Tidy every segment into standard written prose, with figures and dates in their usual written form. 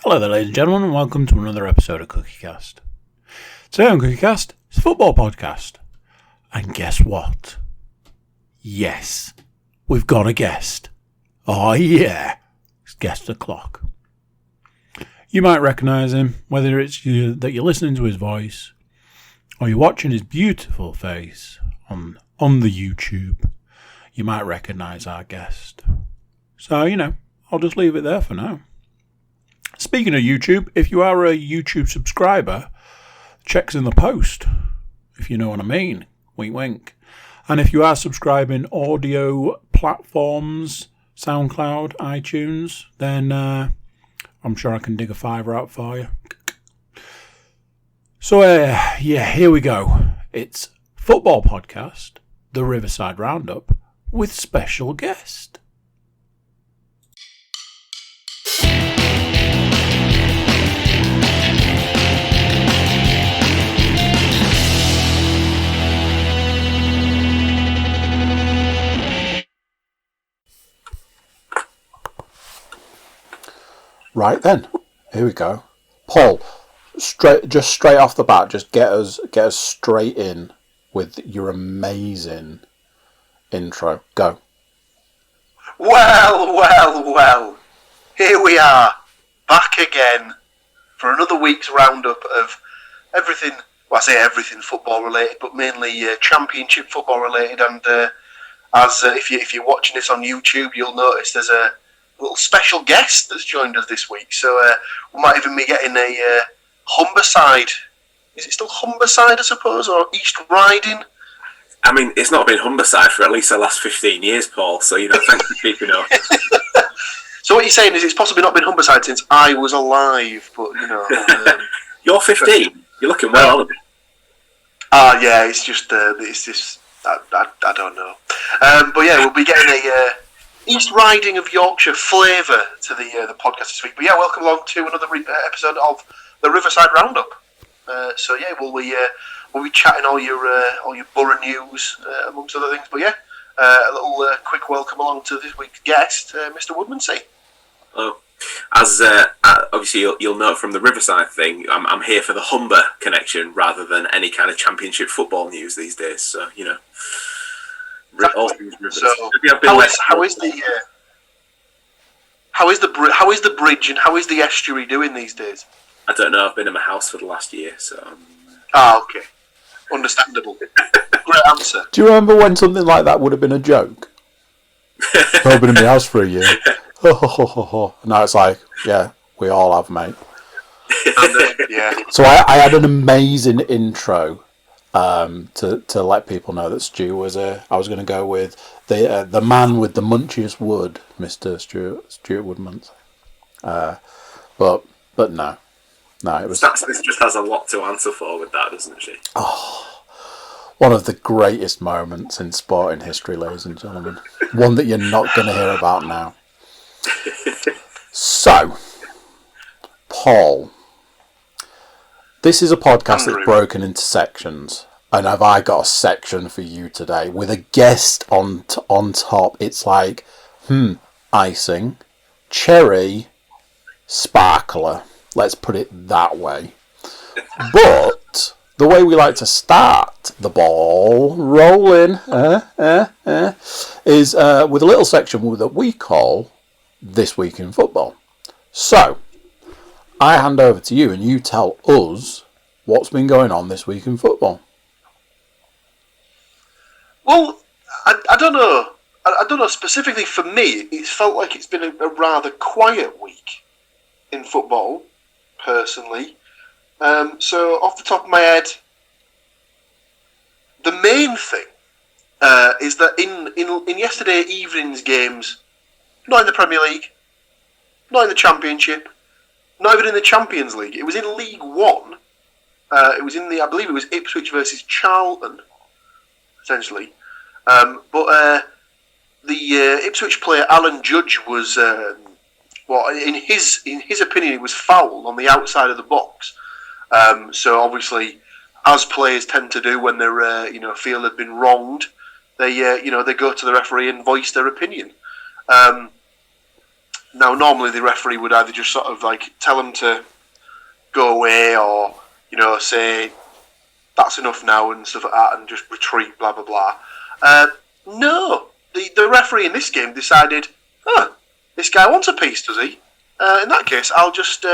Hello there, ladies and gentlemen, and welcome to another episode of CookieCast. Today on CookieCast, it's a football podcast. And guess what? Yes, we've got a guest. Oh yeah, it's Guest O'Clock. You might recognise him, whether it's that you're listening to his voice, or you're watching his beautiful face on the YouTube. You might recognise our guest. So, I'll just leave it there for now. Speaking of YouTube, if you are a YouTube subscriber, check's in the post, if you know what I mean. Wink, wink. And if you are subscribing audio platforms, SoundCloud, iTunes, then I'm sure I can dig a fiver out for you. So, here we go. It's football podcast, the Riverside Roundup, with special guest. Right then, here we go. Paul, straight off the bat, just get us straight in with your amazing intro. Go. Well. Here we are, back again for another week's roundup of everything. Well, I say everything football related, but mainly championship football related. And if you're watching this on YouTube, you'll notice there's a little special guest that's joined us this week. So we might even be getting a Humberside. Is it still Humberside, I suppose, or East Riding? I mean, it's not been Humberside for at least the last 15 years, Paul, so, thanks for keeping up. So what you're saying is it's possibly not been Humberside since I was alive, but, You're 15. You're looking well on it. Yeah, it's just, I don't know. But yeah, we'll be getting a East Riding of Yorkshire flavour to the podcast this week. But yeah, welcome along to another episode of the Riverside Roundup. So yeah, we'll be chatting all your borough news amongst other things. But yeah, a little quick welcome along to this week's guest, Mr. Woodmansey. Hello. As obviously you'll know from the Riverside thing, I'm here for the Humber connection rather than any kind of championship football news these days. So all things Riverside. So how is the bridge and how is the estuary doing these days? I don't know. I've been in my house for the last year, so. Okay. Understandable. Great answer. Do you remember when something like that would have been a joke? I've been in my house for a year. Now it's like, yeah, we all have, mate. Yeah. So I had an amazing intro to let people know that Stu was I was going to go with the man with the munchiest wood, Mr. Stuart Woodmansey. But no, it was. This just has a lot to answer for with that, doesn't she? Oh, one of the greatest moments in sporting history, ladies and gentlemen. One that you're not going to hear about now. So, Paul, this is a podcast that's broken into sections, and have I got a section for you today with a guest on top? It's like, icing, cherry, sparkler. Let's put it that way. But the way we like to start the ball rolling is with a little section that we call This Week in Football. So, I hand over to you and you tell us what's been going on this week in football. Well, I don't know. I don't know. Specifically for me, it's felt like it's been a rather quiet week in football, personally. So, off the top of my head, the main thing is that in yesterday evening's games, not in the Premier League, not in the Championship, not even in the Champions League. It was in League One. It was I believe it was Ipswich versus Charlton, essentially. But the Ipswich player Alan Judge was, in his opinion, he was fouled on the outside of the box. So obviously, as players tend to do when they're feel they've been wronged, they go to the referee and voice their opinion. Now, normally the referee would either just sort of like tell them to go away, or say that's enough now and stuff like that, and just retreat, blah blah blah. No, the referee in this game decided, this guy wants a piece, does he? In that case, I'll just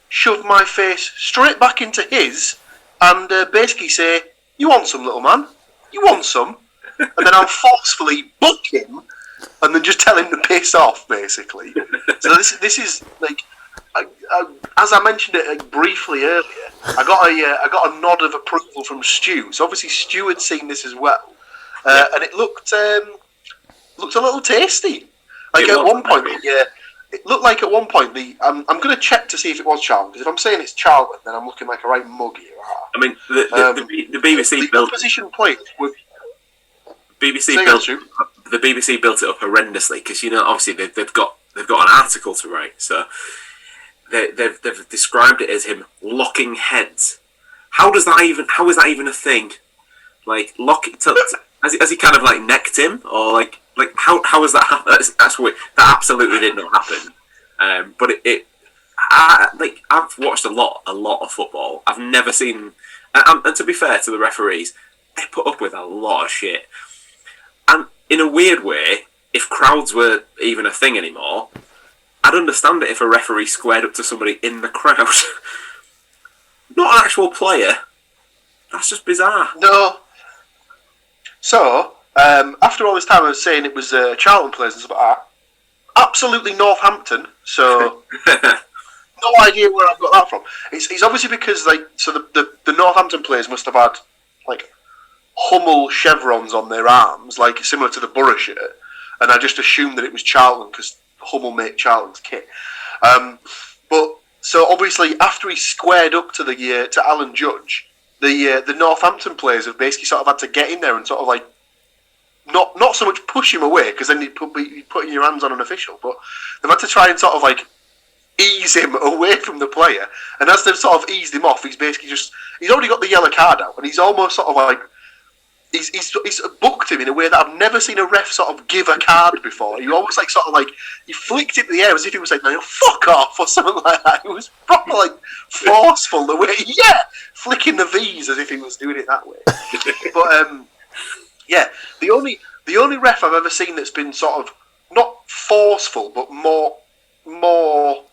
shove my face straight back into his and basically say, "You want some, little man? You want some?" And then I'll forcefully book him, and then just tell him to piss off, basically. So this is like, as I mentioned it briefly earlier, I got a nod of approval from Stu. So obviously Stu had seen this as well, and it looked a little tasty. Like at one point, it looked like at one point I'm going to check to see if it was Charlton, because if I'm saying it's Charlton, then I'm looking like a right mug here. I mean, the BBC built opposition players with the BBC built it up horrendously, because obviously they've got an article to write, so they've described it as him locking heads. How is that even a thing? Like has he kind of like necked him, or like how has that happened? That's weird. That absolutely did not happen. But I've watched a lot of football. I've never seen, and to be fair to the referees, they put up with a lot of shit. And in a weird way, if crowds were even a thing anymore, I'd understand it if a referee squared up to somebody in the crowd. Not an actual player. That's just bizarre. No. So, after all this time I was saying it was Charlton players and stuff like that, absolutely Northampton, so no idea where I've got that from. It's obviously because the Northampton players must have had like Hummel chevrons on their arms, like similar to the Borough shirt, and I just assumed that it was Charlton because Hummel made Charlton's kit. But so obviously after he squared up to Alan Judge, the Northampton players have basically sort of had to get in there and sort of like not so much push him away, because then you'd be putting your hands on an official, but they've had to try and sort of like ease him away from the player. And as they've sort of eased him off, he's already got the yellow card out, and he's almost sort of like he's booked him in a way that I've never seen a ref sort of give a card before. He almost he flicked it in the air as if he was like, "No, fuck off," or something like that. It was proper like forceful the way, flicking the V's as if he was doing it that way. But the only ref I've ever seen that's been sort of not forceful but more well,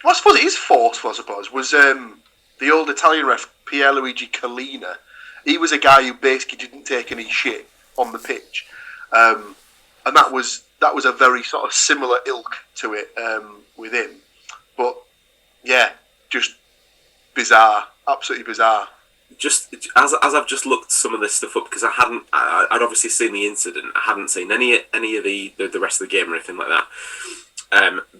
I suppose it is forceful, was the old Italian ref Pierluigi Collina. He was a guy who basically didn't take any shit on the pitch, and that was a very sort of similar ilk to it with him. But just bizarre, absolutely bizarre. Just as I've just looked some of this stuff up, because I'd obviously seen the incident. I hadn't seen any of the rest of the game or anything like that.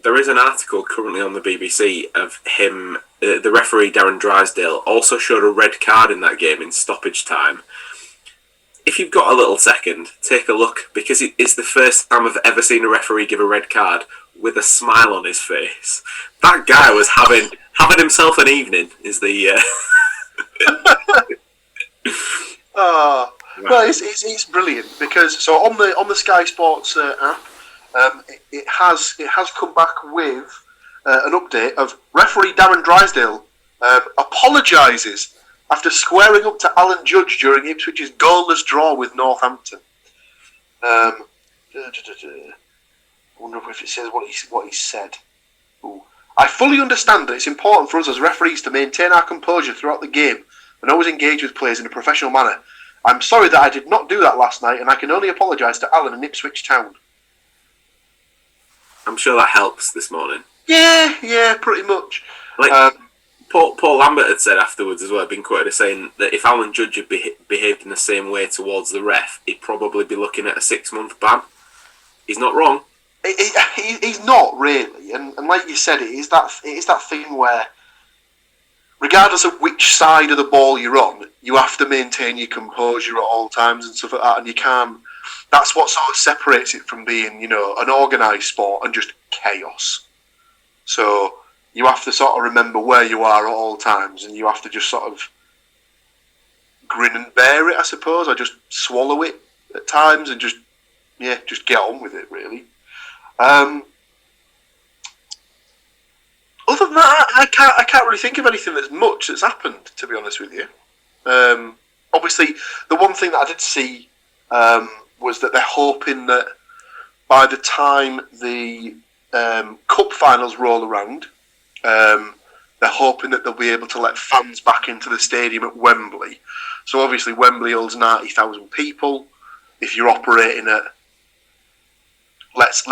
There is an article currently on the BBC of him. The referee Darren Drysdale also showed a red card in that game in stoppage time. If you've got a little second, take a look, because it's the first time I've ever seen a referee give a red card with a smile on his face. That guy was having himself an evening. Is the Well, it's brilliant, because so on the Sky Sports app, it has come back with an update of referee Darren Drysdale apologises after squaring up to Alan Judge during Ipswich's goalless draw with Northampton. I wonder if it says what he said. Ooh. I fully understand that it's important for us as referees to maintain our composure throughout the game and always engage with players in a professional manner. I'm sorry that I did not do that last night, and I can only apologise to Alan and Ipswich Town. I'm sure that helps this morning. Yeah, pretty much. Paul Lambert had said afterwards as well, been quoted as saying that if Alan Judge had behaved in the same way towards the ref, he'd probably be looking at a 6-month ban. He's not wrong. He's not really, and like you said, it is that thing where, regardless of which side of the ball you're on, you have to maintain your composure at all times and stuff like that, and you can't. That's what sort of separates it from being, an organised sport and just chaos. So you have to sort of remember where you are at all times, and you have to just sort of grin and bear it, I suppose, or just swallow it at times and just get on with it, really. can't really think of anything that's happened, to be honest with you. Obviously, the one thing that I did see was that they're hoping that by the time the cup finals roll around, they're hoping that they'll be able to let fans back into the stadium at Wembley. So obviously Wembley holds 90,000 people. If you're operating at, let's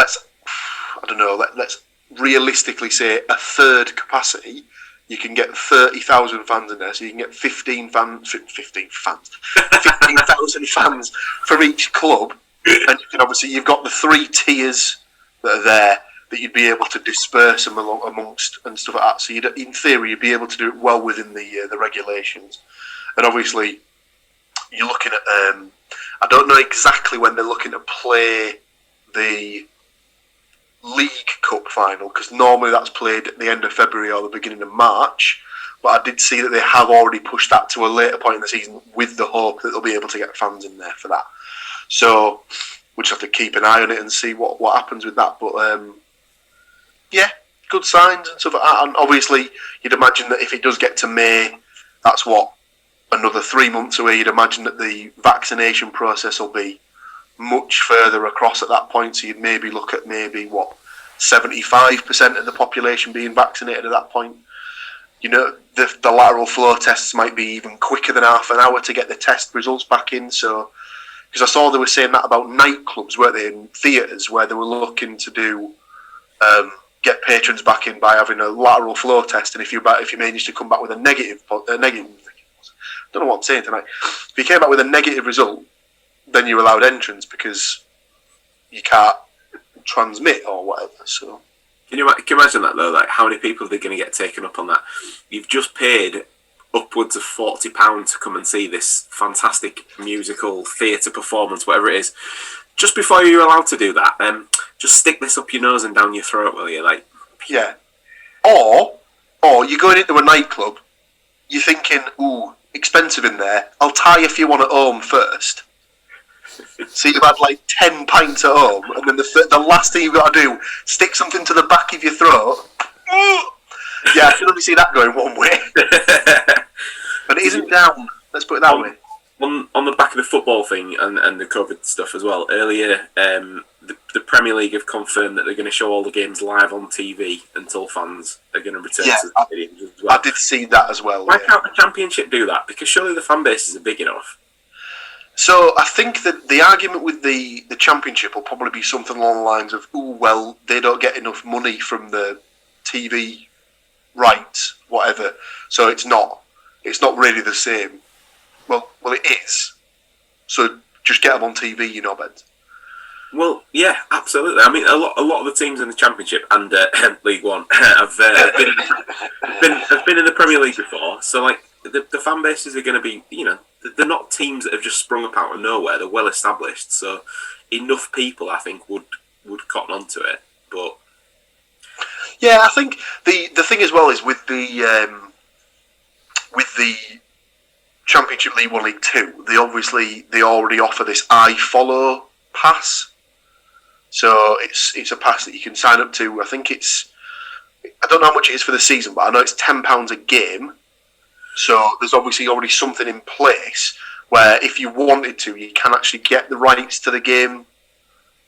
realistically say a third capacity, you can get 30,000 fans in there. So you can get 15,000 fans from each club, and you can obviously you've got the 3 tiers that are there that you'd be able to disperse them amongst and stuff like that. So in theory, you'd be able to do it well within the regulations. And obviously, you're looking at I don't know exactly when they're looking to play the League Cup final, because normally that's played at the end of February or the beginning of March. But I did see that they have already pushed that to a later point in the season with the hope that they'll be able to get fans in there for that. So we'll just have to keep an eye on it and see what happens with that. But yeah, good signs and stuff like that. And obviously, you'd imagine that if it does get to May, that's another 3 months away. You'd imagine that the vaccination process will be much further across at that point. So you'd maybe look at 75% of the population being vaccinated at that point. You know, the lateral flow tests might be even quicker than half an hour to get the test results back in. So, because I saw they were saying that about nightclubs, weren't they, in theatres, where they were looking to do get patrons back in by having a lateral flow test, and if you manage to come back with a negative, I don't know what I'm saying tonight. If you came back with a negative result, then you're allowed entrance because you can't transmit or whatever. So, can you imagine that though? Like, how many people are they going to get taken up on that? You've just paid upwards of £40 to come and see this fantastic musical theatre performance, whatever it is. Just before you're allowed to do that, just stick this up your nose and down your throat, will you? Like, yeah. Or you're going into a nightclub, you're thinking, ooh, expensive in there. I'll tie a few on at home first. So you've had like 10 pints at home, and then the last thing you've got to do, stick something to the back of your throat. Yeah, I can only see that going one way. But it isn't down. Let's put it that way. On the back of the football thing and the COVID stuff as well, earlier the Premier League have confirmed that they're going to show all the games live on TV until fans are going to return to the stadiums as well. I did see that as well. Why can't the Championship do that? Because surely the fan bases are big enough. So I think that the argument with the Championship will probably be something along the lines of, they don't get enough money from the TV rights, whatever. So it's not really the same. Well, it is. So just get them on TV, you knobheads. Well, yeah, absolutely. I mean, a lot of the teams in the Championship and League One have been in the Premier League before. So, like, the fan bases are going to be, you know, they're not teams that have just sprung up out of nowhere. They're well established. So, enough people, I think, would cotton onto it. But yeah, I think the thing as well is with the Championship League 1, League 2, they already offer this iFollow pass. So it's a pass that you can sign up to. I don't know how much it is for the season, but I know it's £10 a game. So there's obviously already something in place where if you wanted to, you can actually get the rights to the game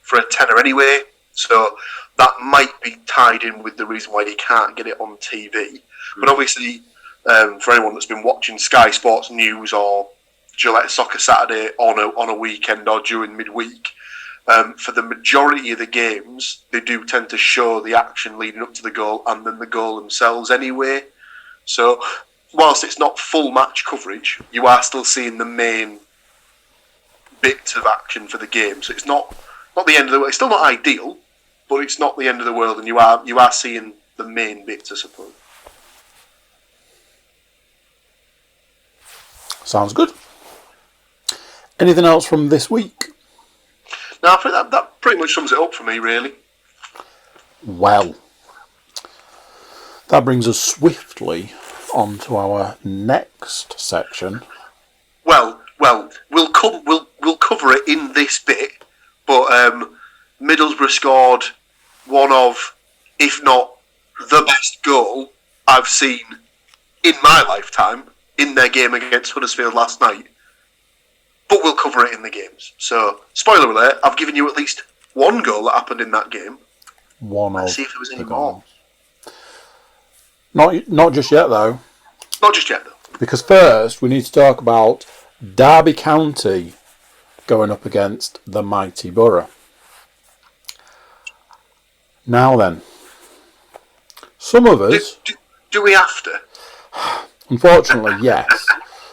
for a tenner anyway. So that might be tied in with the reason why you can't get it on TV. But obviously, for anyone that's been watching Sky Sports News or Gillette Soccer Saturday on a weekend or during midweek, for the majority of the games, they do tend to show the action leading up to the goal and then the goal themselves anyway. So whilst it's not full match coverage, you are still seeing the main bits of action for the game. So it's not the end of the world. It's still not ideal, but it's not the end of the world, and you are seeing the main bits, I suppose. Sounds good. Anything else from this week? No, I think that pretty much sums it up for me, really. Well, that brings us swiftly on to our next section. Well, we'll cover it in this bit, but Middlesbrough scored one of, if not the best goal I've seen in my lifetime in their game against Huddersfield last night. But we'll cover it in the games. So, spoiler alert, I've given you at least one goal that happened in that game. Let's see if there was any more. Not just yet, though. Not just yet, though. Because first, we need to talk about Derby County going up against the mighty Borough. Now then, some of us... Do we have to? Unfortunately, yes.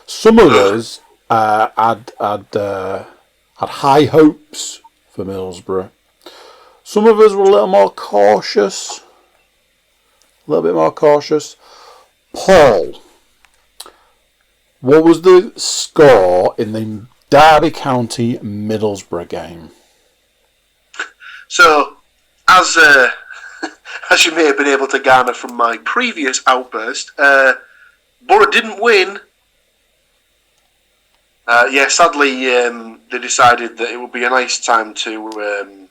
Some of us had high hopes for Middlesbrough. Some of us were a little more cautious. A little bit more cautious. Paul, what was the score in the Derby County Middlesbrough game? So, as you may have been able to garner from my previous outburst, Borough didn't win. Sadly, they decided that it would be a nice time to,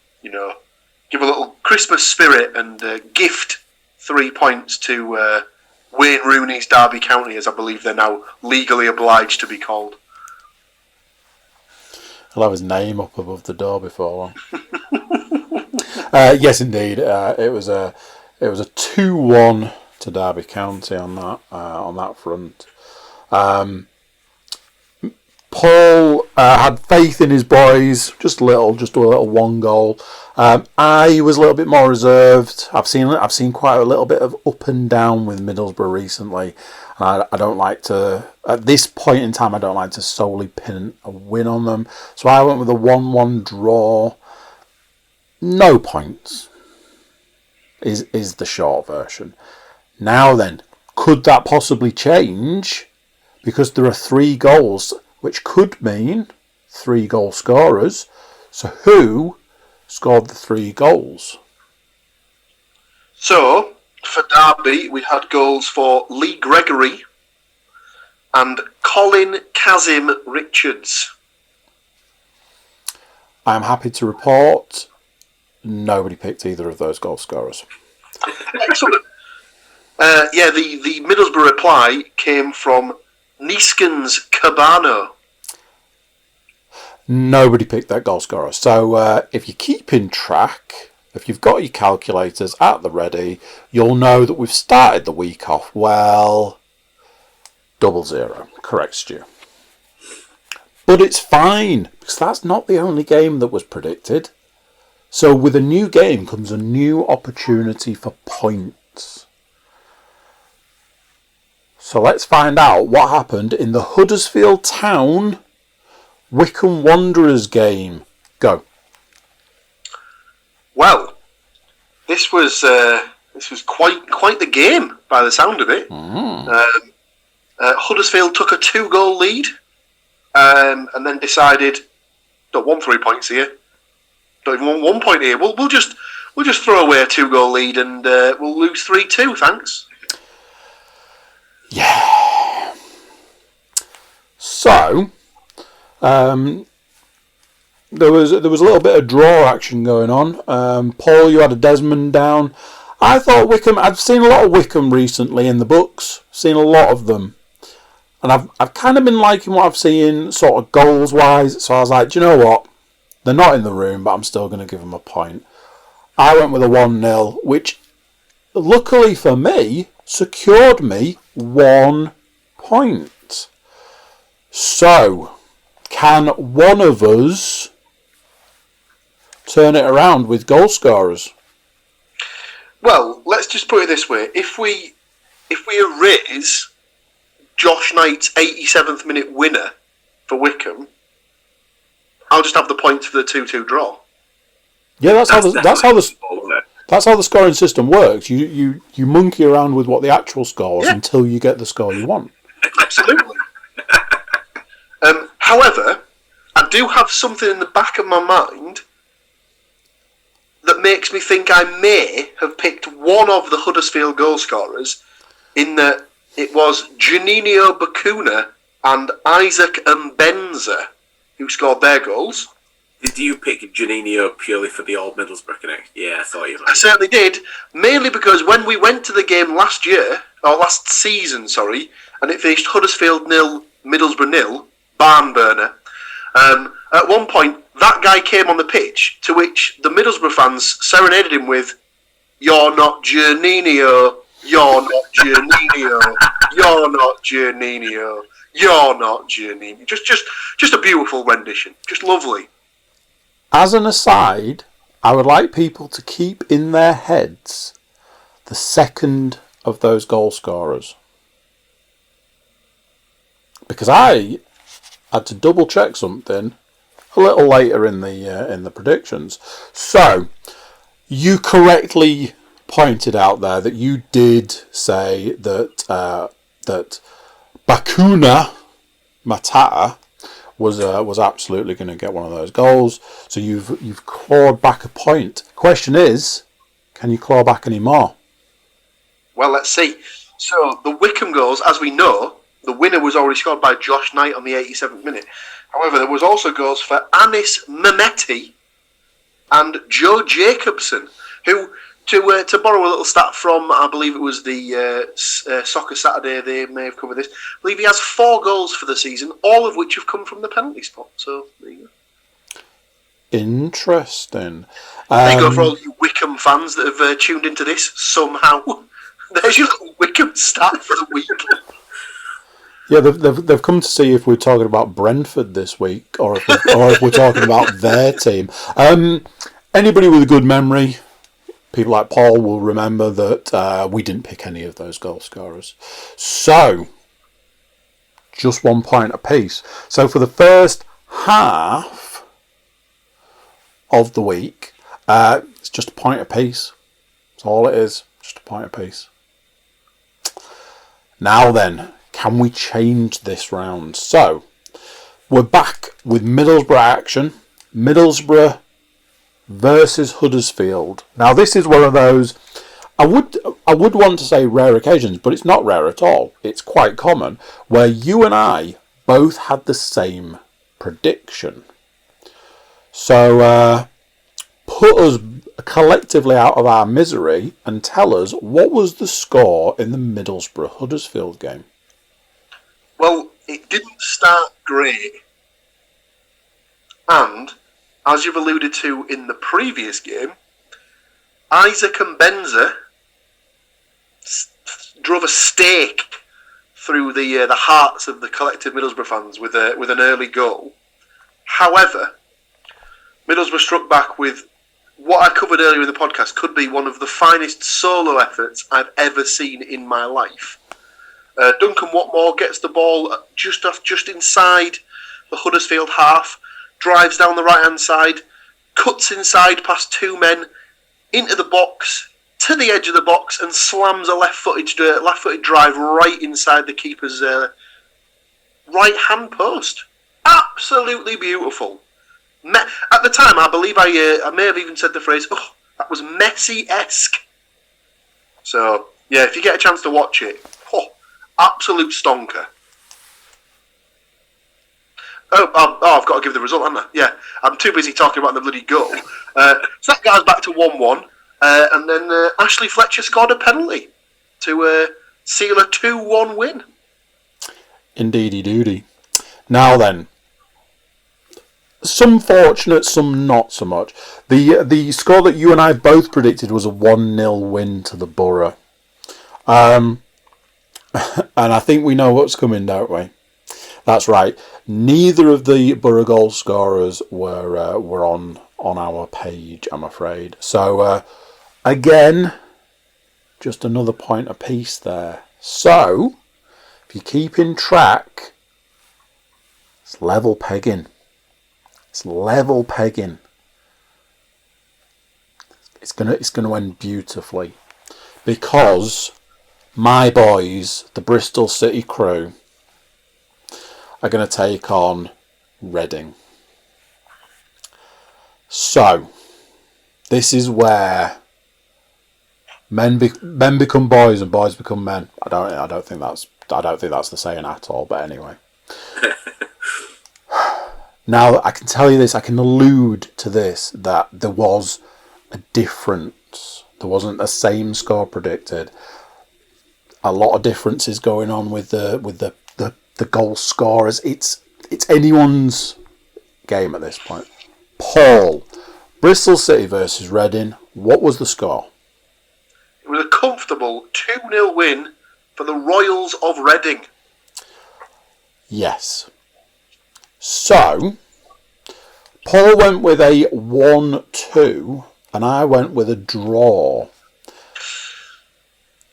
give a little Christmas spirit and gift 3 points to Wayne Rooney's Derby County, as I believe they're now legally obliged to be called. I'll have his name up above the door before long. Yes, indeed. It was a 2-1 to Derby County on that front. Paul had faith in his boys, just a little one goal. I was a little bit more reserved. I've seen quite a little bit of up and down with Middlesbrough recently. And I don't like to, at this point in time, I don't like to solely pin a win on them. So I went with a 1-1 draw. No points is the short version. Now then, could that possibly change? Because there are 3 goals, which could mean 3 goal scorers. So who scored the 3 goals? So, for Derby, we had goals for Lee Gregory and Colin Kazim Richards. I'm happy to report nobody picked either of those goal scorers. Excellent. The Middlesbrough reply came from Niskins Cabano. Nobody picked that goal scorer. So if you're keeping track, if you've got your calculators at the ready, you'll know that we've started the week off well. 0-0. Correct, Stu. But it's fine, because that's not the only game that was predicted. So with a new game comes a new opportunity for points. So let's find out what happened in the Huddersfield Town Wycombe Wanderers game. Go. Well, this was quite the game by the sound of it. Huddersfield took a 2-goal lead, and then decided, don't want 3 points here. Don't even want 1 point here. We'll just throw away a 2-goal lead and we'll lose 3-2. Thanks. Yeah. So, there was a little bit of draw action going on. Paul, you had a Desmond down. I thought Wycombe. I've seen a lot of Wycombe recently in the books. Seen a lot of them, and I've kind of been liking what I've seen, sort of goals wise. So I was like, do you know what? They're not in the room, but I'm still going to give them a point. I went with a 1-0, which, luckily for me, secured me 1 point. So, can one of us turn it around with goal scorers? Well, let's just put it this way: if we erase Josh Knight's 87th minute winner for Wycombe, I'll just have the points for the 2-2 draw. Yeah, that's how the scoring system works. You monkey around with what the actual score is until you get the score you want. Absolutely. However, I do have something in the back of my mind that makes me think I may have picked one of the Huddersfield goal scorers, in that it was Juninho Bacuna and Isaac Mbenza who scored their goals. Did you pick Juninho purely for the old Middlesbrough connection? Yeah, I thought you might. I certainly did, mainly because when we went to the game last year, last season, sorry, and it finished Huddersfield 0, Middlesbrough 0, barn burner. At one point, that guy came on the pitch, to which the Middlesbrough fans serenaded him with, "You're not Giannino, you're not Giannino, you're not Giannino, you're not Giannino." Just a beautiful rendition, just lovely. As an aside, I would like people to keep in their heads the second of those goal scorers, because I had to double check something a little later in the predictions. So you correctly pointed out there that you did say that that Bakuna Matata was absolutely going to get one of those goals. So you've clawed back a point. Question is, can you claw back any more? Well, let's see. So the Wickham goals, as we know, the winner was already scored by Josh Knight on the 87th minute. However, there was also goals for Anis Mehmeti and Joe Jacobson, who, to borrow a little stat from, I believe it was the Soccer Saturday, they may have covered this, I believe he has 4 goals for the season, all of which have come from the penalty spot. So, there you go. Interesting. There you go for all you Wickham fans that have tuned into this somehow. There's your little Wickham stat for the week. Yeah, they've come to see if we're talking about Brentford this week, or if we're talking about their team. Anybody with a good memory, people like Paul, will remember that we didn't pick any of those goal scorers. So, just 1 point apiece. So for the first half of the week, it's just a point apiece. That's all it is, just a point apiece. Now then, can we change this round? So, we're back with Middlesbrough action. Middlesbrough versus Huddersfield. Now, this is one of those, I would want to say rare occasions, but it's not rare at all. It's quite common, where you and I both had the same prediction. So, put us collectively out of our misery and tell us, what was the score in the Middlesbrough-Huddersfield game? Well, it didn't start great. And, as you've alluded to in the previous game, Isaac Mbenza drove a stake through the hearts of the collective Middlesbrough fans with an early goal. However, Middlesbrough struck back with what I covered earlier in the podcast could be one of the finest solo efforts I've ever seen in my life. Duncan Watmore gets the ball just inside the Huddersfield half, drives down the right-hand side, cuts inside past 2 men, into the box, to the edge of the box, and slams a left-footed drive right inside the keeper's right-hand post. Absolutely beautiful. At the time, I believe I may have even said the phrase, "Oh, that was Messi-esque." So, yeah, if you get a chance to watch it, absolute stonker. I've got to give the result, haven't I? Yeah, I'm too busy talking about the bloody goal. So that guy's back to 1-1, and then Ashley Fletcher scored a penalty to seal a 2-1 win. Indeedy doody. Now then, some fortunate, some not so much. The score that you and I both predicted was a 1-0 win to the Borough. And I think we know what's coming, don't we? That's right. Neither of the Borough goal scorers were on our page, I'm afraid. So, again, just another point apiece there. So, if you're keeping track, it's level pegging. It's level pegging. It's gonna end beautifully, because my boys, the Bristol City crew, are going to take on Reading. So, this is where men become boys and boys become men. I don't think that's the saying at all. But anyway, now I can tell you this. I can allude to this, that there was a difference. There wasn't the same score predicted. a lot of differences going on with the goal scorers. It's anyone's game at this point. Paul, Bristol City versus Reading. What was the score? It was a comfortable 2-0 win for the Royals of Reading. Yes. So, Paul went with a 1-2 and I went with a draw.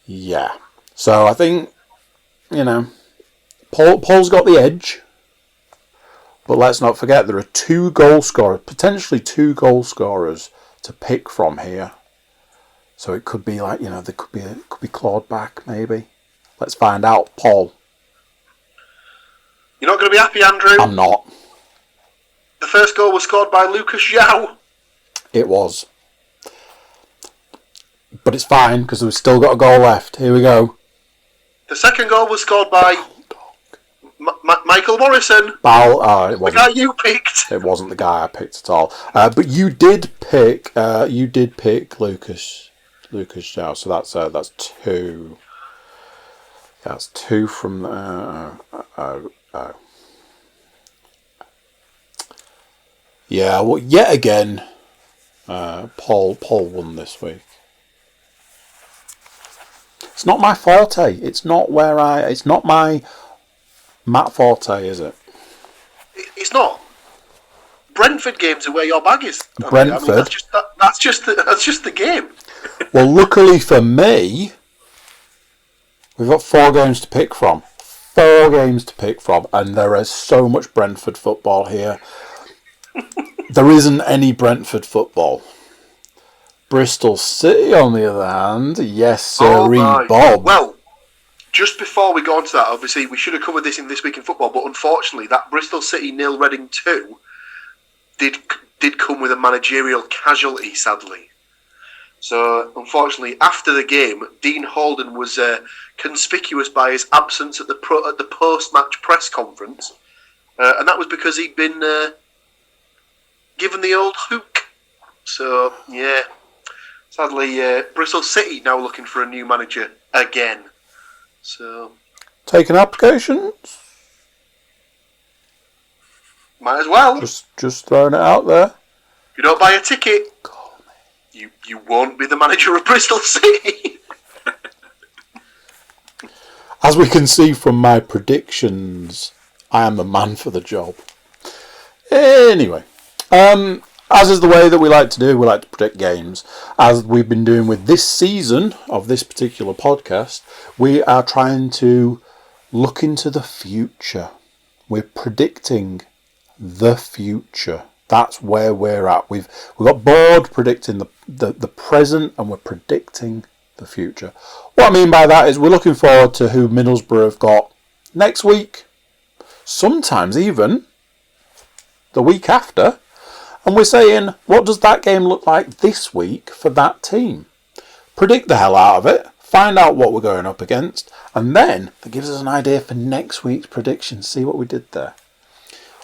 Yeah. So I think, Paul's got the edge. But let's not forget there are potentially two goal scorers to pick from here. So it could be like, there could be clawed back maybe. Let's find out, Paul. You're not going to be happy, Andrew? I'm not. The first goal was scored by Lucas Zhao. It was. But it's fine because we've still got a goal left. Here we go. The second goal was scored by Michael Morrison. It wasn't the guy you picked. It wasn't the guy I picked at all. But you did pick. Lucas Zhao. So that's two. That's two from. Yeah. Well, yet again, Paul won this week. It's not my forte. It's not my Matt forte, is it? It's not. Brentford games are where your bag is. Brentford. I mean, that's just the game. Well, luckily for me, we've got 4 games to pick from. 4 games to pick from, and there is so much Brentford football here. There isn't any Brentford football. Bristol City, on the other hand, yes, sirree, Bob. Well, just before we go on to that, obviously, we should have covered this in This Week in Football, but unfortunately, that Bristol City 0 Reading 2 did come with a managerial casualty, sadly. So, unfortunately, after the game, Dean Holden was conspicuous by his absence at the post-match press conference, and that was because he'd been given the old hook. So, yeah, sadly, Bristol City now looking for a new manager again. So, taking applications? Might as well. Just throwing it out there. If you don't buy a ticket, call me. You won't be the manager of Bristol City. As we can see from my predictions, I am the man for the job. Anyway, as is the way that we like to do, we like to predict games. As we've been doing with this season of this particular podcast, we are trying to look into the future. We're predicting the future. That's where we're at. We've got bored predicting the present, and we're predicting the future. What I mean by that is we're looking forward to who Middlesbrough have got next week, sometimes even the week after. And we're saying, what does that game look like this week for that team? Predict the hell out of it, find out what we're going up against, and then that gives us an idea for next week's predictions. See what we did there.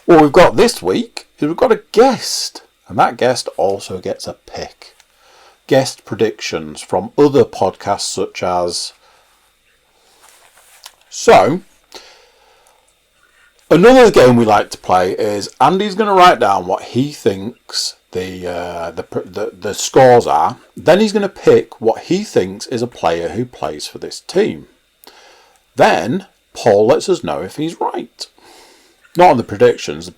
What we've got this week is we've got a guest, and that guest also gets a pick. Guest predictions from other podcasts such as... So, another game we like to play is Andy's going to write down what he thinks the scores are. Then he's going to pick what he thinks is a player who plays for this team. Then Paul lets us know if he's right. Not on the predictions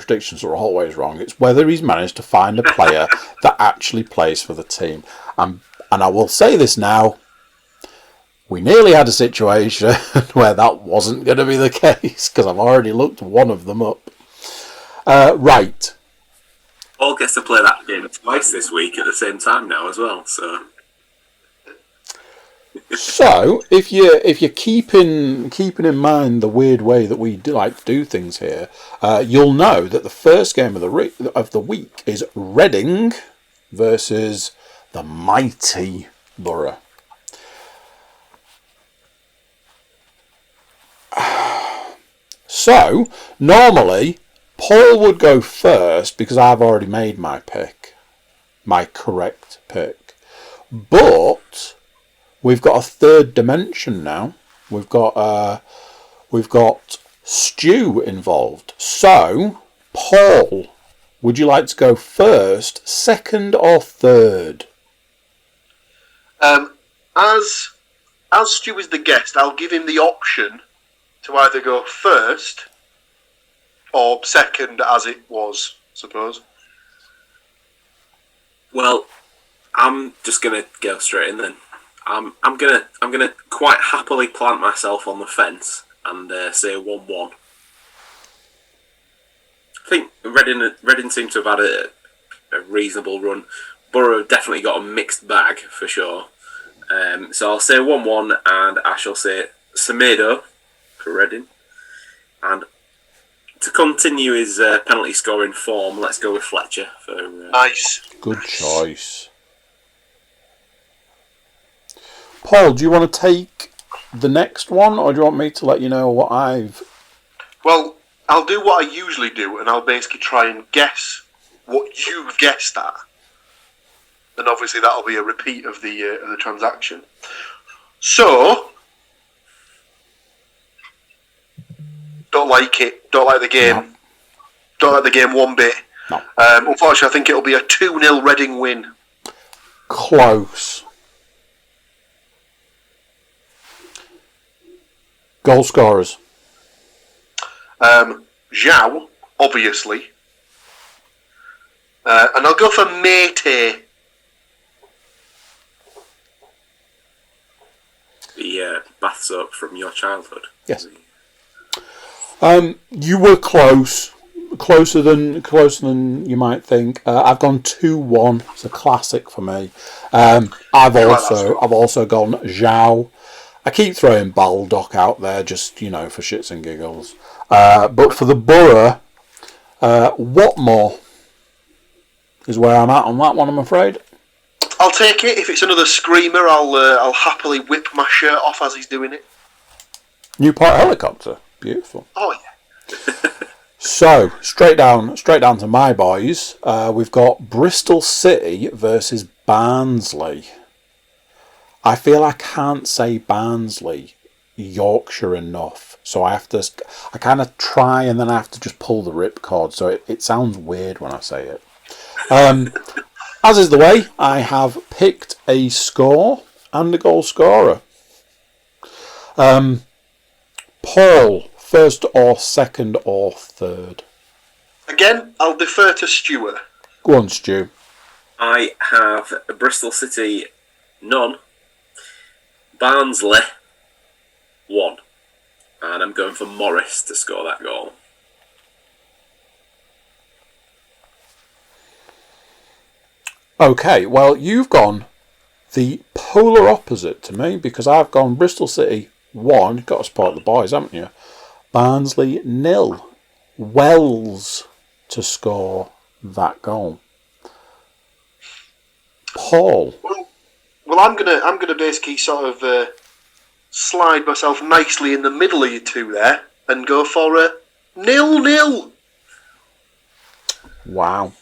are always wrong. It's whether he's managed to find a player that actually plays for the team. And I will say this now. We nearly had a situation where that wasn't going to be the case, because I've already looked one of them up. Right. Paul gets to play that game twice this week at the same time now as well. So if you're keeping in mind the weird way that we do like to do things here, you'll know that the first game of the week is Reading versus the mighty Borough. So, normally, Paul would go first because I've already made my pick. My correct pick. But, we've got a third dimension now. We've got Stu involved. So, Paul, would you like to go first, second, or third? As Stu is the guest, I'll give him the option to either go first or second, as it was, I suppose. Well, I'm just gonna go straight in then. I'm gonna quite happily plant myself on the fence and say 1-1. I think Reading seem to have had a reasonable run. Borough definitely got a mixed bag for sure. So I'll say 1-1, and I shall say Semedo for Reading. And to continue his penalty scoring form, let's go with Fletcher for. Nice. Good choice. Paul, do you want to take the next one, or do you want me to let you know what I've... Well, I'll do what I usually do, and I'll basically try and guess what you've guessed at. And obviously that'll be a repeat of the transaction. So, don't like it. Don't like the game. No. Don't like the game one bit. No. Unfortunately, I think it'll be a 2-0 Reading win. Close. Goal scorers. Zhao, obviously. And I'll go for Mate. The bath soap from your childhood. Yes. You were close. Closer than you might think. I've gone 2-1. It's a classic for me. I've also gone Zhao. I keep throwing Baldock out there just, for shits and giggles. But for the Borough, Watmore is where I'm at on that one, I'm afraid. I'll take it. If it's another screamer, I'll happily whip my shirt off as he's doing it. Newport Helicopter. Beautiful. Oh, yeah. So, straight down to my boys. We've got Bristol City versus Barnsley. I feel I can't say Barnsley Yorkshire enough, so I kind of try and then I have to just pull the ripcord, so it sounds weird when I say it. As is the way, I have picked a score and a goal scorer. Paul, first or second or third? Again, I'll defer to Stuart. Go on, Stu. I have Bristol City, none. Barnsley, 1. And I'm going for Morris to score that goal. Okay, well, you've gone the polar opposite to me, because I've gone Bristol City 1, you've got to support the boys, haven't you? Barnsley 0. Wells to score that goal. Paul. Well, I'm gonna basically sort of slide myself nicely in the middle of you two there and go for a 0-0. Wow.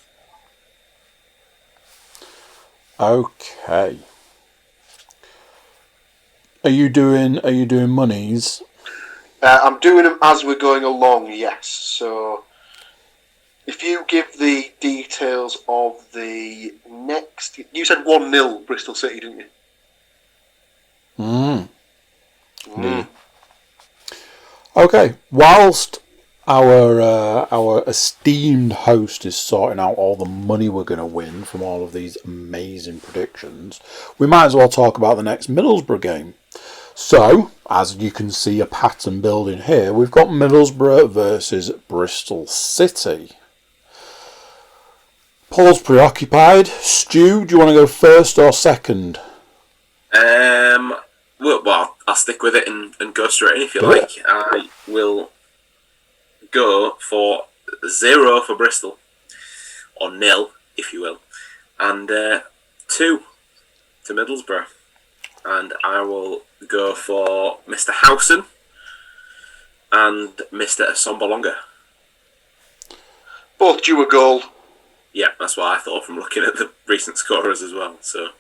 Okay. Are you doing monies? I'm doing them as we're going along, yes. So, if you give the details of the next... You said 1-0 Bristol City, didn't you? Okay. Whilst our esteemed host is sorting out all the money we're going to win from all of these amazing predictions, we might as well talk about the next Middlesbrough game. So, as you can see a pattern building here, we've got Middlesbrough versus Bristol City. Paul's preoccupied. Stu, do you want to go first or second? Well, I'll stick with it and go straight in if you like. I will go for 0 for Bristol, or 0, if you will, and 2 to Middlesbrough. And I will go for Mr. Howson and Mr. Sombolonga. Both due a goal. Yeah, that's what I thought from looking at the recent scorers as well. So,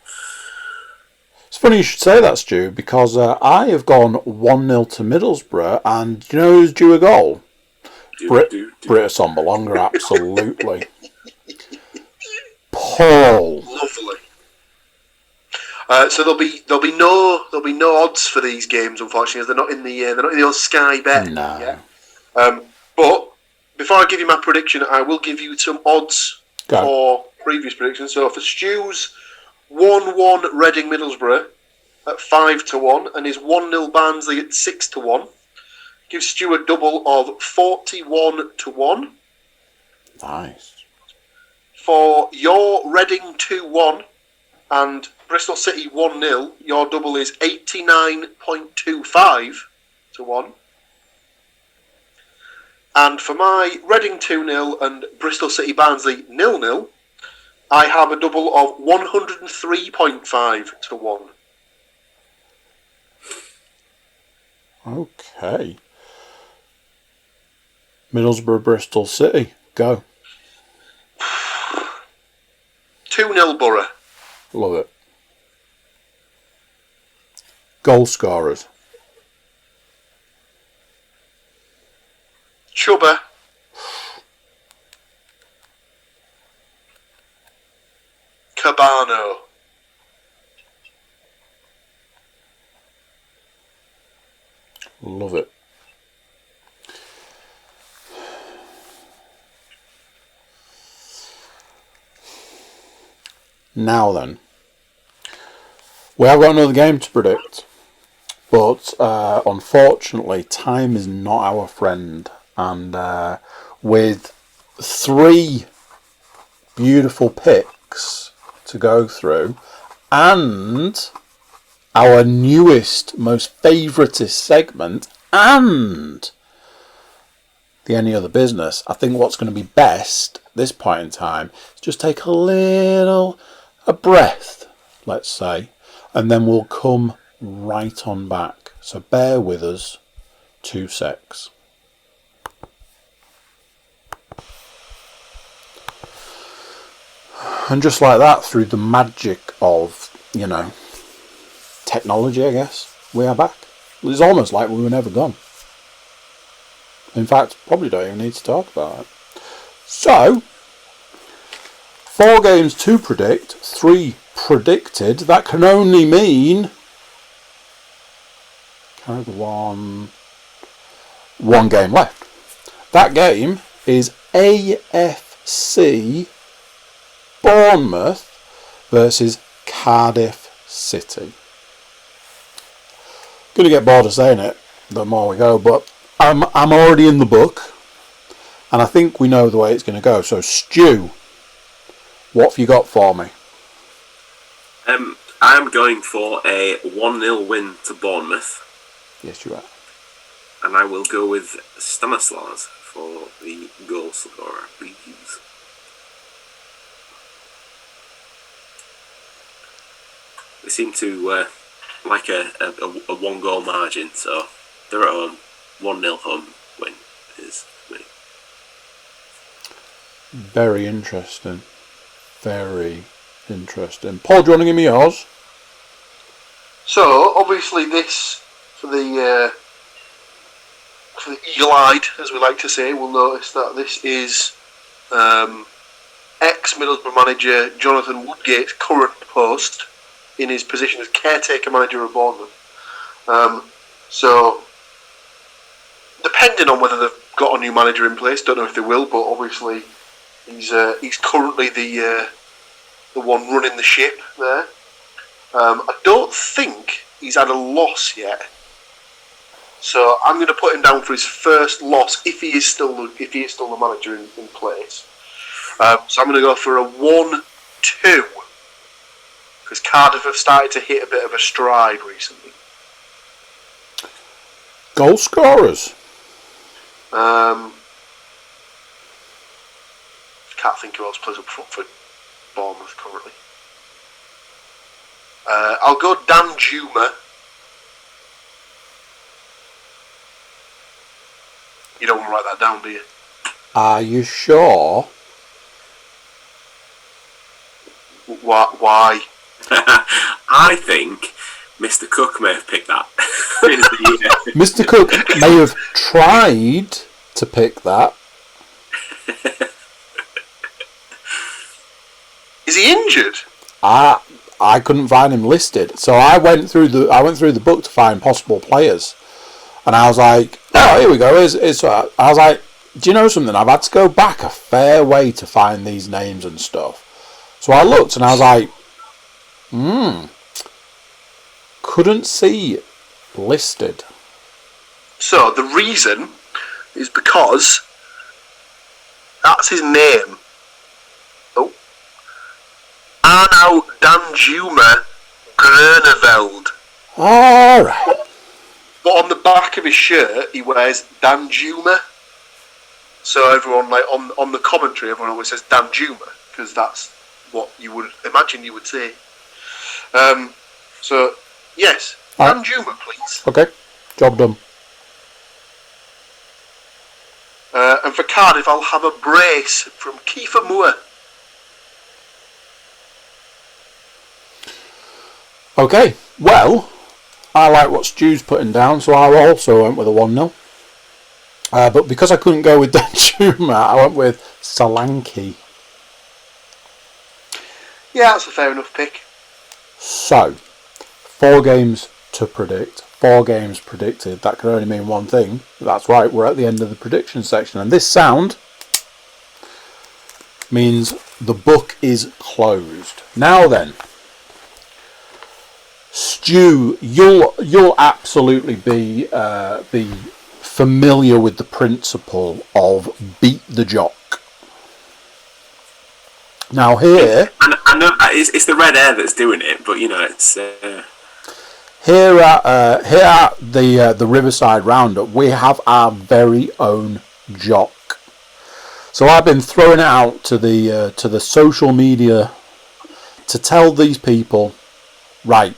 It's funny you should say that, Stu, because I have gone 1-0 to Middlesbrough, and do you know who's due a goal? Britta Sombalonga, absolutely. Paul. Lovely. So there'll be no odds for these games, unfortunately, as they're not in the old Sky Bet. No. Yet. But before I give you my prediction, I will give you some odds for previous predictions. So for Stu's 1-1 Reading Middlesbrough at 5-1 and his 1-0 Barnsley at 6-1 gives Stu a double of 41-1. Nice. For your Reading 2-1 and Bristol City 1-0, your double is 89.25-1. And for my Reading 2-0 and Bristol City Barnsley 0-0, I have a double of 103.5-1. Okay. Middlesbrough, Bristol City. Go. 2-0 Borough. Love it. Goal scorers. Chubba. Cabano. Love it. Now then, we have got another game to predict, but unfortunately time is not our friend, and with 3 beautiful picks to go through and our newest, most favouriteest segment and the Any Other Business, I think what's going to be best at this point in time is just take a breath, let's say, and then we'll come right on back. So bear with us 2 secs. And just like that, through the magic of, technology, I guess, we are back. It's almost like we were never gone. In fact, probably don't even need to talk about it. So, 4 games to predict, 3 predicted. That can only mean one game left. That game is AFC Bournemouth versus Cardiff City. Gonna get bored of saying it the more we go, but I'm already in the book, and I think we know the way it's going to go. So, Stu, what have you got for me? I'm going for a 1-0 win to Bournemouth. Yes, you are. And I will go with Stanislas for the goal scorer, please. They seem to like a 1-goal margin, so they're at home. 1-0 home win is winning. Very interesting. Very interesting. Paul, do you want to give me yours? So, obviously this, for the eagle-eyed, as we like to say, will notice that this is ex-Middlesbrough manager Jonathan Woodgate's current post in his position as caretaker manager of Bournemouth. So, depending on whether they've got a new manager in place, don't know if they will, but obviously he's currently the one running the ship there. I don't think he's had a loss yet, so I'm going to put him down for his first loss if he is still the manager in place. So I'm going to go for a 1-2 because Cardiff have started to hit a bit of a stride recently. Goal scorers. Can't think who else plays up front for Bournemouth currently. I'll go Dan Juma. You don't want to write that down, do you? Are you sure? Why? I think Mr. Cook may have picked that. Yeah. Mr. Cook may have tried to pick that. Is he injured? I couldn't find him listed, so I went through the book to find possible players, and I was like, oh, here we go. I was like, do you know something? I've had to go back a fair way to find these names and stuff. So I looked and I was like, couldn't see listed. So the reason is because that's his name. Oh. Arno Danjuma Gröneveld. Alright. But on the back of his shirt, he wears Danjuma. So everyone, like on the commentary, everyone always says Danjuma, because that's what you would imagine you would say. So, yes, Danjuma, please. Okay, job done. And for Cardiff, I'll have a brace from Kiefer Moore. Okay, well, I like what Stu's putting down, so I also went with a 1-0. But because I couldn't go with Danjuma, I went with Solanke. Yeah, that's a fair enough pick. So, 4 games to predict. 4 games predicted. That can only mean one thing. That's right, we're at the end of the prediction section. And this sound means the book is closed. Now then, Stu, you'll absolutely be familiar with the principle of beat the jock. Now here, I know it's the red air that's doing it, but you know it's. Here at the Riverside Roundup, we have our very own jock. So I've been throwing it out to the social media to tell these people, right,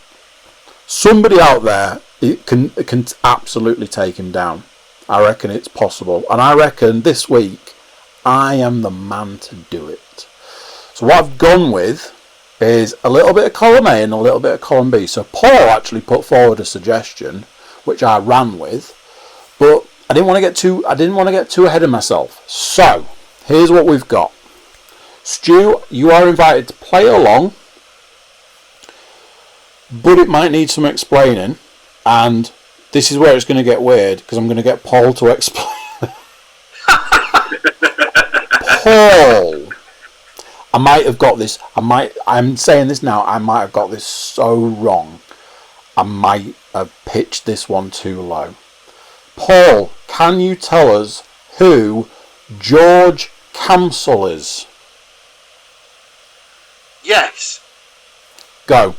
somebody out there can absolutely take him down. I reckon it's possible, and I reckon this week I am the man to do it. So what I've gone with is a little bit of column A and a little bit of column B. So Paul actually put forward a suggestion, which I ran with, but I didn't want to get too ahead of myself. So here's what we've got. Stu, you are invited to play along, but it might need some explaining, and this is where it's going to get weird because I'm going to get Paul to explain. Paul, I might have got this. I'm saying this now. I might have got this so wrong. I might have pitched this one too low. Paul, can you tell us who George Camsell is? Yes. Go.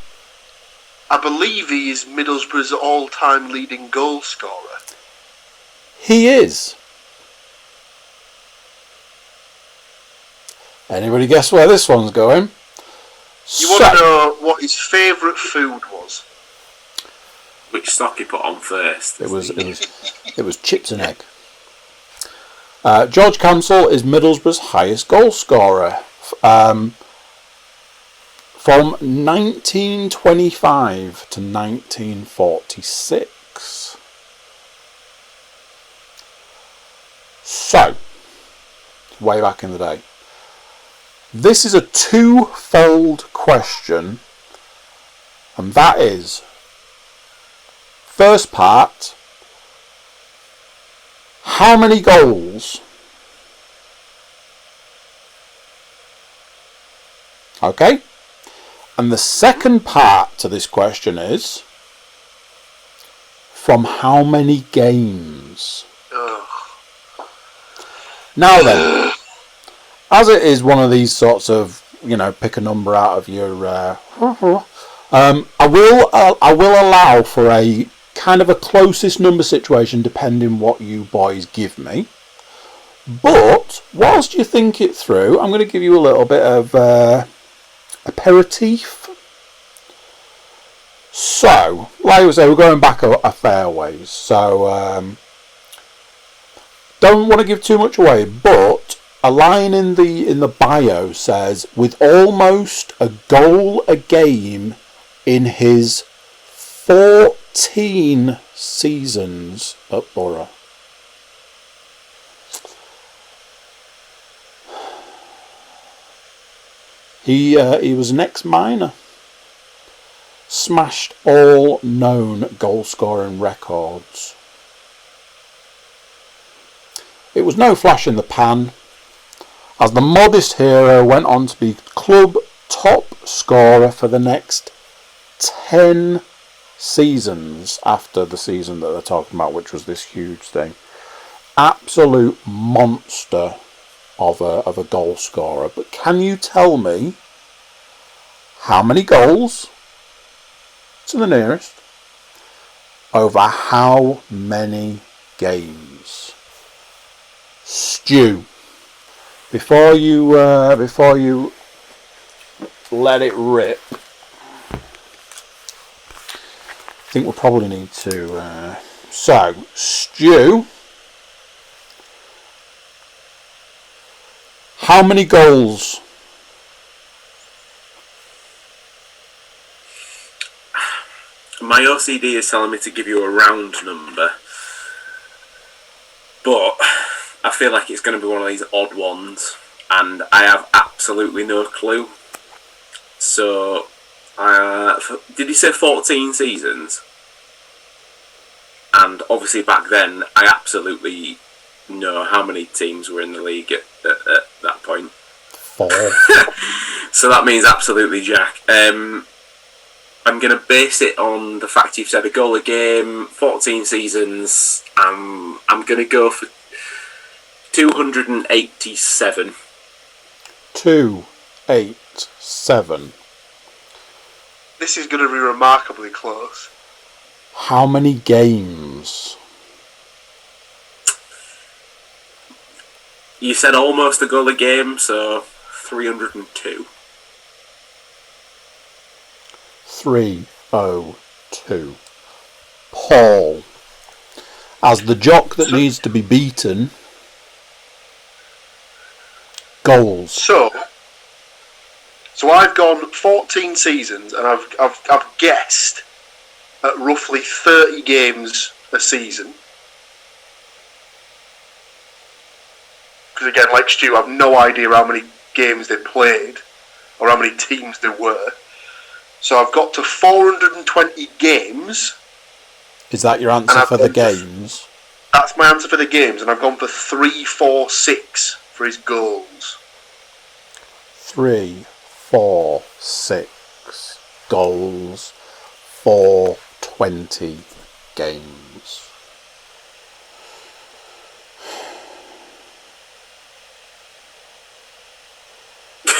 I believe he is Middlesbrough's all-time leading goal scorer. He is. Anybody guess where this one's going? You want to know what his favourite food was? Which sock he put on first? It was chips and egg. George Camsell is Middlesbrough's highest goal scorer. From 1925 to 1946. So, way back in the day. This is a twofold question, and that is, first part, how many goals? Okay? And the second part to this question is, from how many games? Ugh. Now then, as it is one of these sorts of, pick a number out of your, I will allow for a kind of a closest number situation depending what you boys give me. But whilst you think it through, I'm going to give you a little bit of aperitif. So, like I say, we're going back a fair ways. So, don't want to give too much away, but a line in the bio says, with almost a goal a game in his 14 seasons at Borough. He was an ex-minor. Smashed all known goal-scoring records. It was no flash in the pan, as the modest hero went on to be club top scorer for the next 10 seasons after the season that they're talking about, which was this huge thing. Absolute monster of a goal scorer. But can you tell me how many goals, to the nearest, over how many games? Stu, before you let it rip, I think we'll probably need to. So, Stu, how many goals? My OCD is telling me to give you a round number, but I feel like it's going to be one of these odd ones, and I have absolutely no clue. So, did he say 14 seasons? And obviously back then, I absolutely know how many teams were in the league at that point. 4. So that means absolutely Jack. I'm going to base it on the fact you've said a goal a game, 14 seasons. I'm going to go for 287. 287. This is going to be remarkably close. How many games? You said almost a goal a game, so 302. 302. Paul, as the jock that needs to be beaten, goals. So I've gone 14 seasons, and I've guessed at roughly 30 games a season. Because again, like Stu, I've no idea how many games they played or how many teams there were. So I've got to 420 games. Is that your answer for the games? That's my answer for the games, and I've gone for 346 for his goals. 3, 4, 6 goals, 420 games.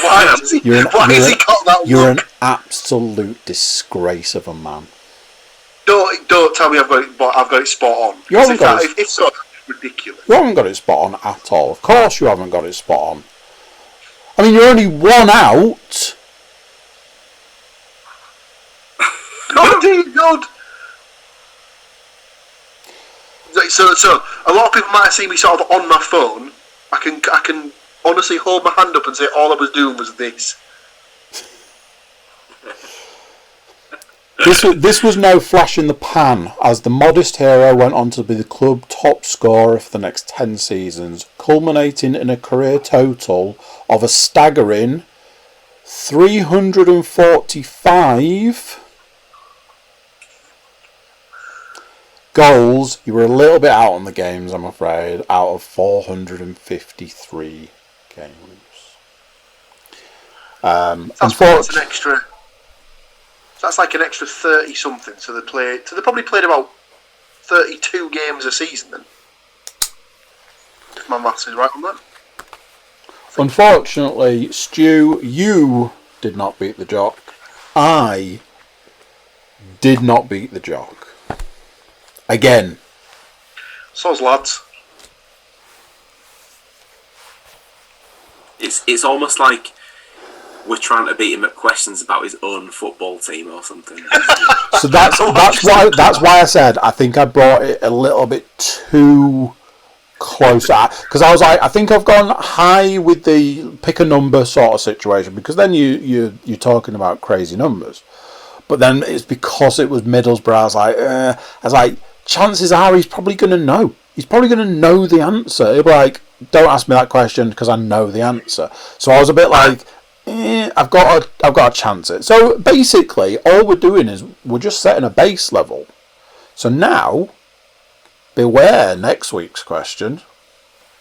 Why has he got that You're look? an absolute disgrace of a man. Don't tell me I've got it spot on. You haven't got it. If so, it's ridiculous. You haven't got it spot on at all. Of course you haven't got it spot on. I mean, you're only one out. God, dude, God. So a lot of people might have seen me sort of on my phone. I can honestly hold my hand up and say all I was doing was this. This was no flash in the pan, as the modest hero went on to be the club top scorer for the next 10 seasons, culminating in a career total of a staggering 345 goals. You were a little bit out on the games, I'm afraid, out of 453 games. That's an extra. That's like an extra 30 something. So they probably played about 32 games a season then. If my maths is right on that. Unfortunately, Stu, you did not beat the jock. I did not beat the jock. Again. So's lads. It's almost like we're trying to beat him at questions about his own football team or something. So that's why I said I think I brought it a little bit too close, because I was like, I think I've gone high with the pick a number sort of situation, because then you're talking about crazy numbers. But then it's because it was Middlesbrough. I was like, chances are he's probably going to know. He's probably going to know the answer. He'll be like, don't ask me that question because I know the answer. So I was a bit like, I've got to chance it. So basically, all we're doing is we're just setting a base level. So now, beware next week's question.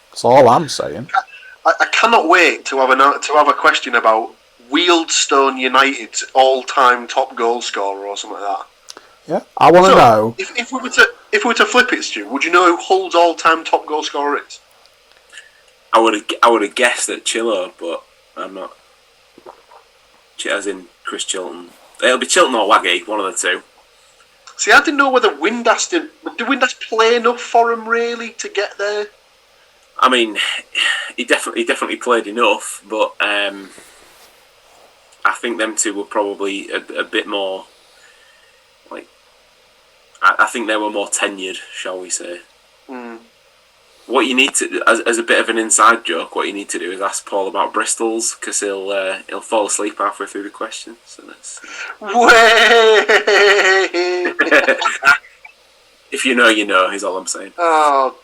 That's all I'm saying. I cannot wait to have a question about Wealdstone United's all-time top goal scorer or something like that. Yeah, I want to know. If we were to flip it, Stu, would you know who Hull's all-time top goal scorer is? I would have guessed at Chilwell, but I'm not. As in Chris Chilton. It'll be Chilton or Waggy, one of the two. See, I didn't know whether Windass did Windass play enough for him really to get there. I mean, he definitely played enough, but I think them two were probably a bit more. Like, I think they were more tenured, shall we say? Mm. What you need to, as a bit of an inside joke, what you need to do is ask Paul about Bristol's, because he'll fall asleep halfway through the question. So that's. If you know, you know. Is all I'm saying. Oh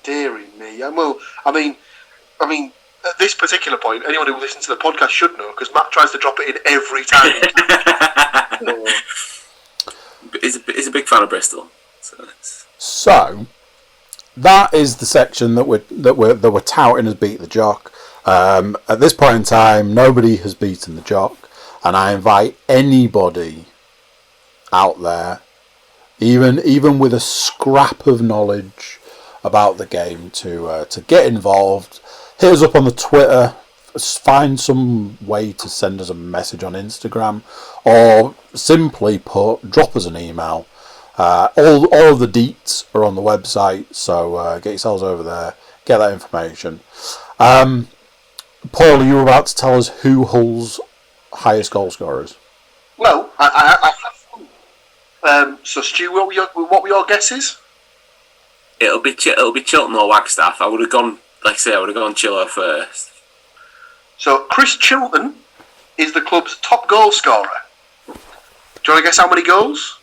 dearie me. Well, I mean, at this particular point, anyone who listens to the podcast should know because Matt tries to drop it in every time. He's a big fan of Bristol. So that is the section that we're touting as beat the jock. At this point in time, nobody has beaten the jock, and I invite anybody out there, even with a scrap of knowledge about the game, to get involved. Hit us up on the Twitter. Find some way to send us a message on Instagram, or simply drop us an email. All of the deets are on the website, so get yourselves over there, get that information. Paul, you were about to tell us who Hull's highest goal scorer is. Well, I have. So Stu, what were your guesses? It'll be Chilton or Wagstaff. I would have gone, like I say, Chilwell first. So Chris Chilton is the club's top goal scorer. Do you want to guess how many goals?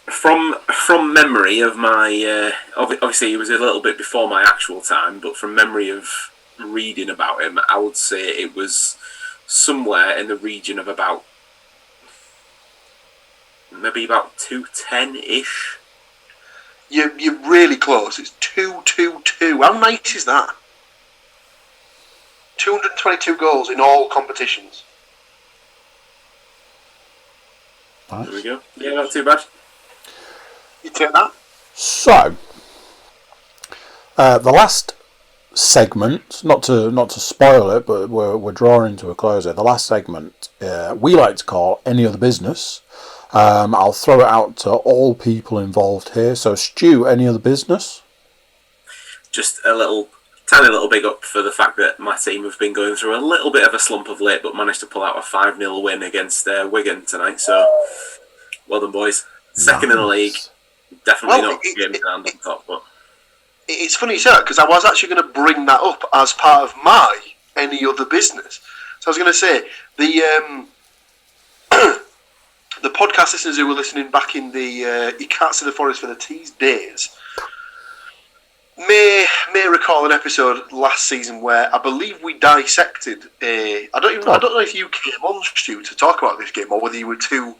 From memory of my, obviously it was a little bit before my actual time, but from memory of reading about him, I would say it was somewhere in the region of maybe about 210-ish. You're really close. It's 222. How nice is that? 222 goals in all competitions. Nice. There we go. Yeah, not too bad. You take that. So, the last segment, not to spoil it, but we're drawing to a close here. The last segment we like to call Any Other Business. I'll throw it out to all people involved here. So, Stu, any other business? Just a tiny little big up for the fact that my team have been going through a little bit of a slump of late, but managed to pull out a 5-0 win against Wigan tonight. So, well done, boys. Second in the league. Definitely not game stand on top, but it's funny you say that because I was actually going to bring that up as part of my Any Other Business. So I was going to say the the podcast listeners who were listening back in the You Can't See the Forest for the Tees days may recall an episode last season where I believe we dissected I don't know if you came on, Stu, to talk about this game or whether you were too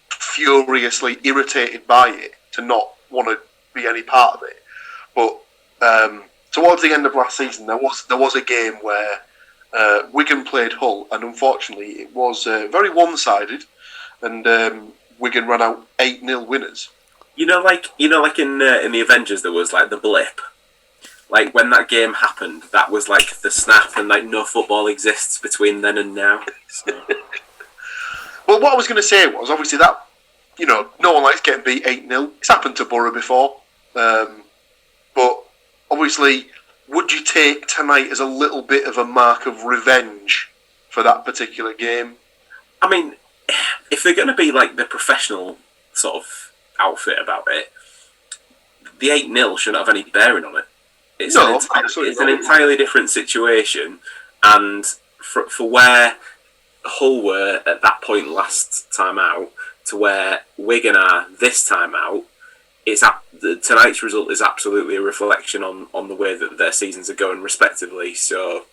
furiously irritated by it to not want to be any part of it. But towards the end of last season, there was a game where Wigan played Hull, and unfortunately, it was very one-sided, and Wigan ran out 8-0 winners. You know, like in the Avengers, there was like the blip. Like when that game happened, that was like the snap, and like no football exists between then and now. So. Well, what I was going to say was obviously that no one likes getting beat 8-0. It's happened to Borough before, but obviously, would you take tonight as a little bit of a mark of revenge for that particular game? I mean, if they're going to be like the professional sort of outfit about it, the 8-0 shouldn't have any bearing on it. It's an entirely different situation, and for where Hull were at that point last time out to where Wigan are this time out, tonight's result is absolutely a reflection on the way that their seasons are going respectively. So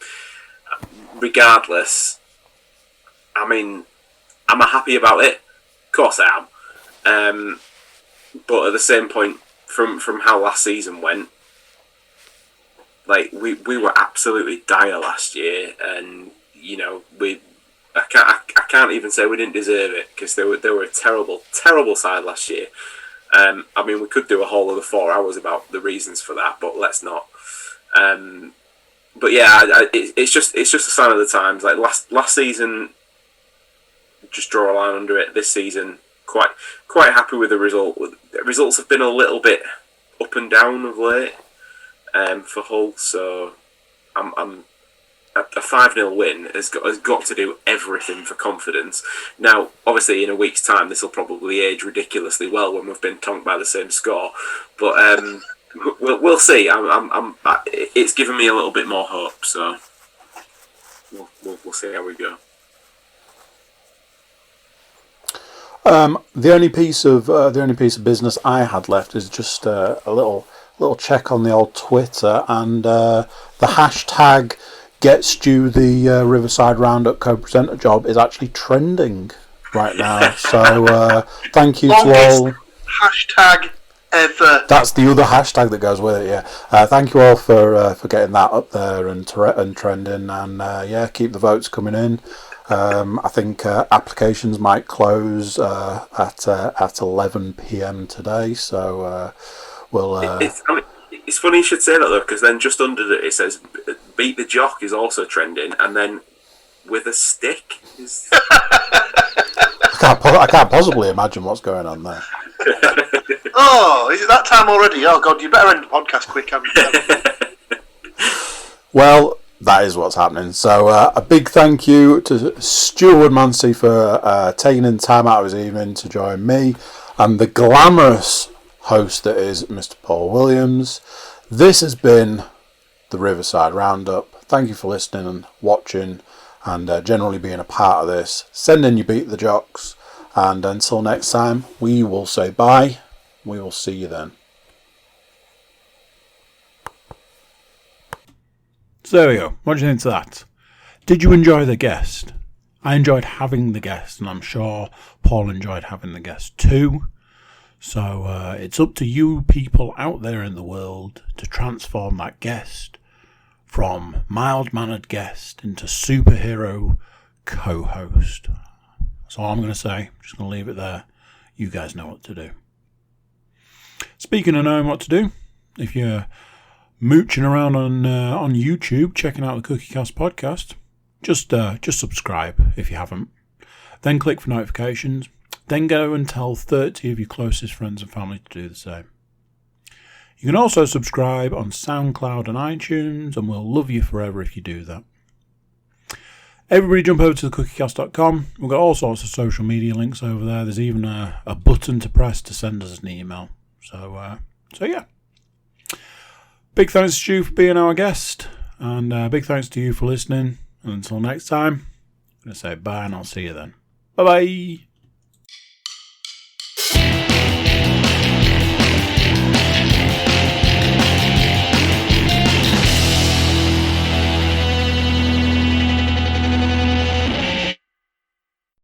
regardless, I mean, am I happy about it? Of course I am. But at the same point, from how last season went, like we were absolutely dire last year, and you know I can't even say we didn't deserve it, because they were a terrible side last year. I mean, we could do a whole other 4 hours about the reasons for that, but let's not. But yeah, it's just a sign of the times. Like last season, just draw a line under it. This season, quite happy with the result. The results have been a little bit up and down of late for Hull, so I'm a 5-0 win has got to do everything for confidence. Now, obviously, in a week's time, this will probably age ridiculously well when we've been tonked by the same score. But we'll see. It's given me a little bit more hope, so we'll see how we go. The only piece of business I had left is just a little check on the old Twitter, and the hashtag Get Stu the Riverside Roundup co-presenter job is actually trending right now. So thank you to all. Hashtag ever. That's the other hashtag that goes with it. Yeah. Thank you all for getting that up there and trending, and yeah, keep the votes coming in. I think applications might close at 11 p.m. today, so we'll. It's funny you should say that though, because then just under it says "Beat the Jock" is also trending, and then with a stick is. I can't possibly imagine what's going on there. Oh, is it that time already? Oh God, you better end the podcast quick. Well, that is what's happening. So a big thank you to Stuart Woodmansey for taking in time out of his evening to join me and the glamorous host that is Mr. Paul Williams. This has been the Riverside Roundup. Thank you for listening and watching, and generally being a part of this. Send in your Beat the Jocks, and until next time, we will say bye. We will see you then. So there we go. What do you think of that? Did you enjoy the guest? I enjoyed having the guest, and I'm sure Paul enjoyed having the guest too. So it's up to you people out there in the world to transform that guest from mild-mannered guest into superhero co-host. That's all I'm going to say. I'm just going to leave it there. You guys know what to do. Speaking of knowing what to do, if you're mooching around on YouTube, checking out the CookieCast podcast, just subscribe if you haven't. Then click for notifications. Then go and tell 30 of your closest friends and family to do the same. You can also subscribe on SoundCloud and iTunes, and we'll love you forever if you do that. Everybody jump over to thecookiecast.com. We've got all sorts of social media links over there. There's even a button to press to send us an email. So yeah. Big thanks to Stu for being our guest, and big thanks to you for listening. And until next time, I'm going to say bye, and I'll see you then. Bye-bye.